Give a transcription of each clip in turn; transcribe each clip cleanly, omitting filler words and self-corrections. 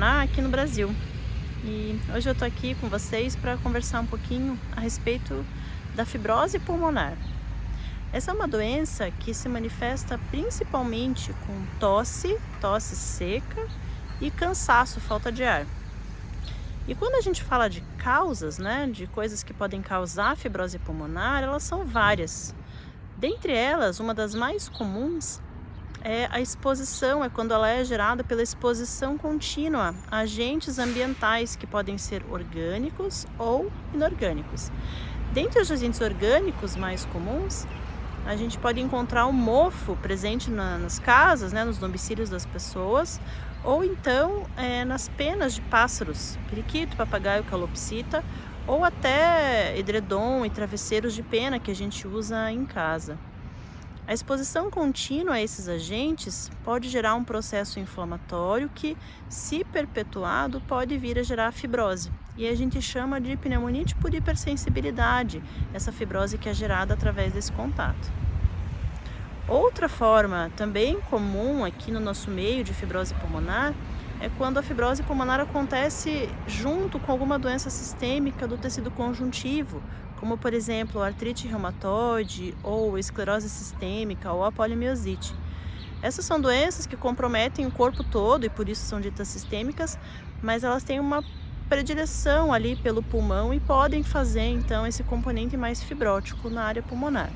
aqui no Brasil. E hoje eu tô aqui com vocês para conversar um pouquinho a respeito da fibrose pulmonar. Essa é uma doença que se manifesta principalmente com tosse seca e cansaço, falta de ar. E quando a gente fala de causas, de coisas que podem causar fibrose pulmonar, elas são várias. Dentre elas, uma das mais comuns é a exposição, é quando ela é gerada pela exposição contínua a agentes ambientais que podem ser orgânicos ou inorgânicos. Dentre os agentes orgânicos mais comuns, a gente pode encontrar o mofo presente nas casas, nos domicílios das pessoas, ou então nas penas de pássaros, periquito, papagaio, calopsita, ou até edredom e travesseiros de pena que a gente usa em casa. A exposição contínua a esses agentes pode gerar um processo inflamatório que, se perpetuado, pode vir a gerar fibrose. E a gente chama de pneumonite por hipersensibilidade, essa fibrose que é gerada através desse contato. Outra forma também comum aqui no nosso meio de fibrose pulmonar é quando a fibrose pulmonar acontece junto com alguma doença sistêmica do tecido conjuntivo, como por exemplo a artrite reumatoide ou esclerose sistêmica ou a polimiosite. Essas são doenças que comprometem o corpo todo e por isso são ditas sistêmicas, mas elas têm uma predileção ali pelo pulmão e podem fazer então esse componente mais fibrótico na área pulmonar.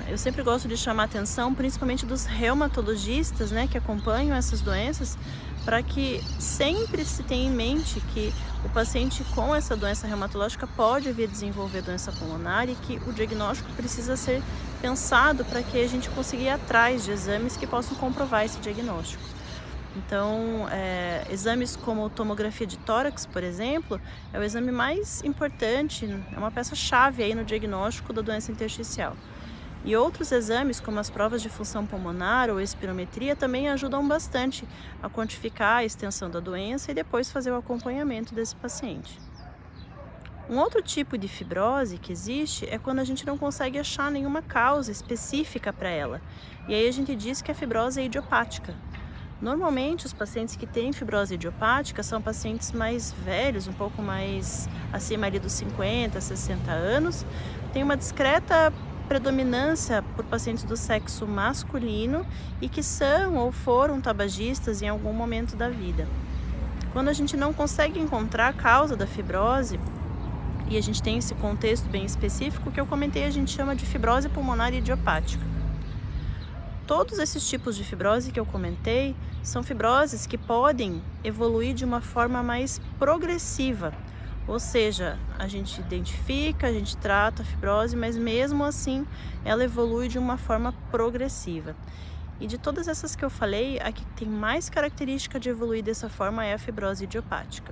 Eu sempre gosto de chamar a atenção, principalmente dos reumatologistas, que acompanham essas doenças, para que sempre se tenha em mente que o paciente com essa doença reumatológica pode vir desenvolver doença pulmonar e que o diagnóstico precisa ser pensado para que a gente consiga ir atrás de exames que possam comprovar esse diagnóstico. Então, exames como tomografia de tórax, por exemplo, é o exame mais importante, é uma peça-chave aí no diagnóstico da doença intersticial. E outros exames, como as provas de função pulmonar ou espirometria, também ajudam bastante a quantificar a extensão da doença e depois fazer o acompanhamento desse paciente. Um outro tipo de fibrose que existe é quando a gente não consegue achar nenhuma causa específica para ela. E aí a gente diz que a fibrose é idiopática. Normalmente, os pacientes que têm fibrose idiopática são pacientes mais velhos, um pouco mais acima ali dos 50, 60 anos, têm uma discreta predominância por pacientes do sexo masculino e que são ou foram tabagistas em algum momento da vida. Quando a gente não consegue encontrar a causa da fibrose, e a gente tem esse contexto bem específico que eu comentei, a gente chama de fibrose pulmonar idiopática. Todos esses tipos de fibrose que eu comentei são fibroses que podem evoluir de uma forma mais progressiva. Ou seja, a gente identifica, a gente trata a fibrose, mas mesmo assim ela evolui de uma forma progressiva. E de todas essas que eu falei, a que tem mais característica de evoluir dessa forma é a fibrose idiopática.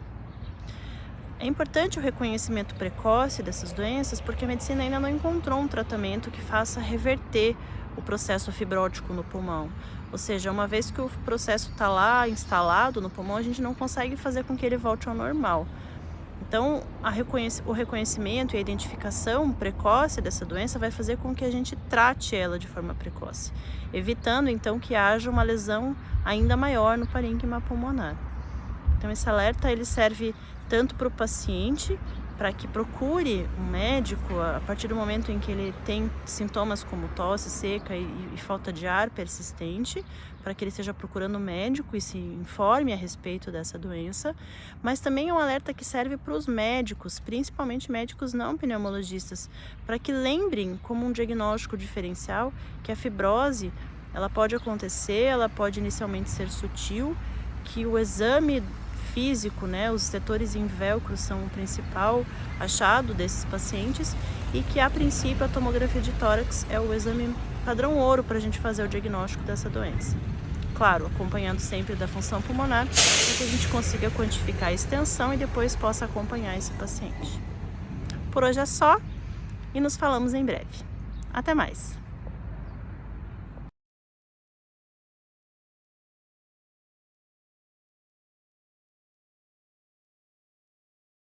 É importante o reconhecimento precoce dessas doenças porque a medicina ainda não encontrou um tratamento que faça reverter o processo fibrótico no pulmão. Ou seja, uma vez que o processo está lá instalado no pulmão, a gente não consegue fazer com que ele volte ao normal. Então, o reconhecimento e a identificação precoce dessa doença vai fazer com que a gente trate ela de forma precoce, evitando então que haja uma lesão ainda maior no parênquima pulmonar. Então, esse alerta ele serve tanto para o paciente, para que procure um médico a partir do momento em que ele tem sintomas como tosse seca e falta de ar persistente, para que ele esteja procurando um médico e se informe a respeito dessa doença, mas também é um alerta que serve para os médicos, principalmente médicos não pneumologistas, para que lembrem como um diagnóstico diferencial que a fibrose ela pode acontecer, ela pode inicialmente ser sutil, que o exame físico, os setores em velcro são o principal achado desses pacientes e que a princípio a tomografia de tórax é o exame padrão ouro para a gente fazer o diagnóstico dessa doença. Claro, acompanhando sempre da função pulmonar, para que a gente consiga quantificar a extensão e depois possa acompanhar esse paciente. Por hoje é só e nos falamos em breve. Até mais!